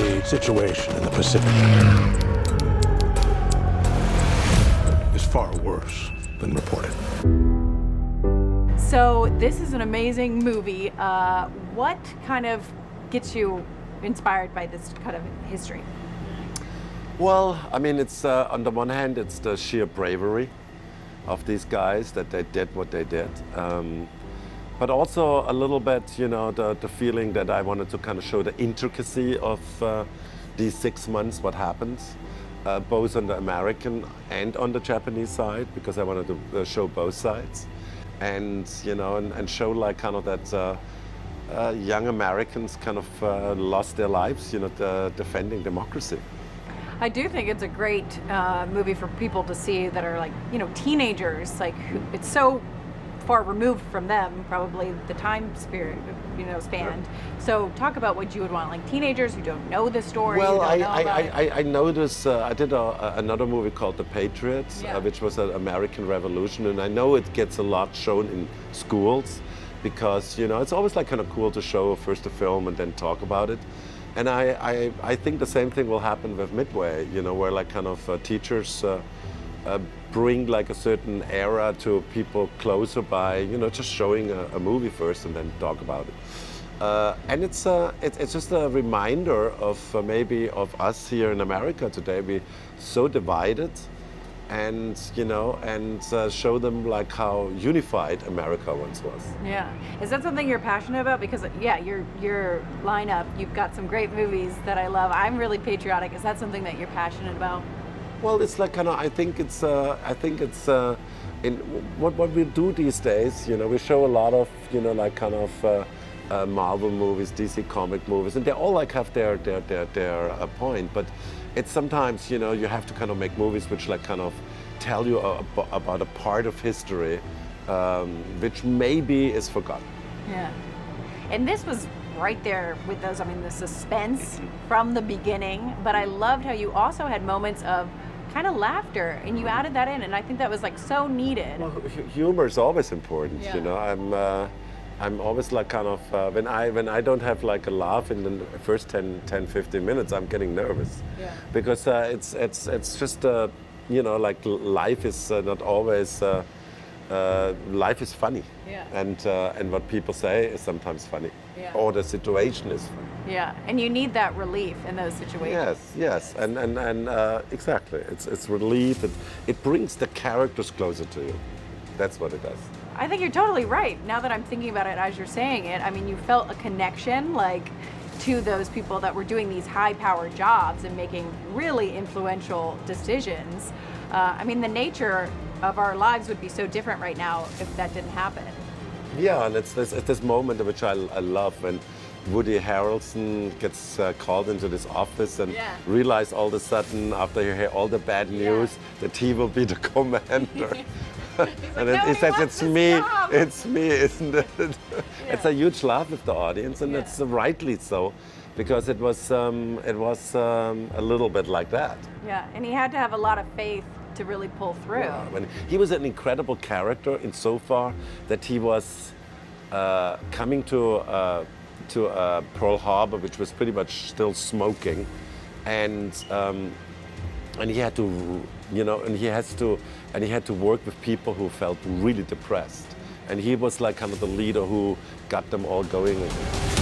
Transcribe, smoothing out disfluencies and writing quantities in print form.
The situation in the Pacific is far worse than reported. So this is an amazing movie. What kind of gets you inspired by this kind of history? Well, I mean, it's on the one hand, it's the sheer bravery of these guys that they did what they did. But also a little bit, the feeling that I wanted to kind of show the intricacy of these 6 months, what happens, both on the American and on the Japanese side, because I wanted to show both sides. And, and show like kind of that young Americans kind of lost their lives, defending democracy. I do think it's a great movie for people to see that are like, teenagers. Like, it's so far removed from them, probably the time spirit, span. So talk about what you would want, like teenagers who don't know the story. Well, I noticed, I did another movie called The Patriot, which was an American Revolution, and I know it gets a lot shown in schools because, it's always like kind of cool to show first a film and then talk about it. And I think the same thing will happen with Midway, where like kind of teachers bring like a certain era to people closer by, just showing a movie first and then talk about it. And it's just a reminder of maybe of us here in America today. We're so divided, and show them like how unified America once was. Yeah, is that something you're passionate about? Because your lineup, you've got some great movies that I love. I'm really patriotic. Is that something that you're passionate about? Well, it's like kind of. I think it's in what we do these days. We show a lot of like kind of Marvel movies, DC comic movies, and they all like have their point. But it's sometimes you have to kind of make movies which like kind of tell you about a part of history which maybe is forgotten. Yeah, and this was right there with those. I mean, the suspense from the beginning. But I loved how you also had moments of kind of laughter, and you added that in, and I think that was like so needed. Well, humor is always important. I'm always like kind of when I don't have like a laugh in the first 10, 15 minutes, I'm getting nervous. Yeah. Because it's just like life is not always life is funny. Yeah. And what people say is sometimes funny. Yeah. Or the situation is funny. Yeah, and you need that relief in those situations. Yes, and exactly. It's relief. It brings the characters closer to you. That's what it does. I think you're totally right. Now that I'm thinking about it as you're saying it, I mean, you felt a connection like to those people that were doing these high-powered jobs and making really influential decisions. I mean, the nature of our lives would be so different right now if that didn't happen. Yeah, and it's this moment which I love when Woody Harrelson gets called into this office and realize all of a sudden, after you hear all the bad news, that he will be the commander. And he says, it's me, isn't it? Yeah. It's a huge laugh with the audience, and it's rightly so, because it was a little bit like that. Yeah, and he had to have a lot of faith to really pull through. Yeah, he was an incredible character insofar that he was coming to Pearl Harbor, which was pretty much still smoking, and he had to, and he had to work with people who felt really depressed, and he was like kind of the leader who got them all going again.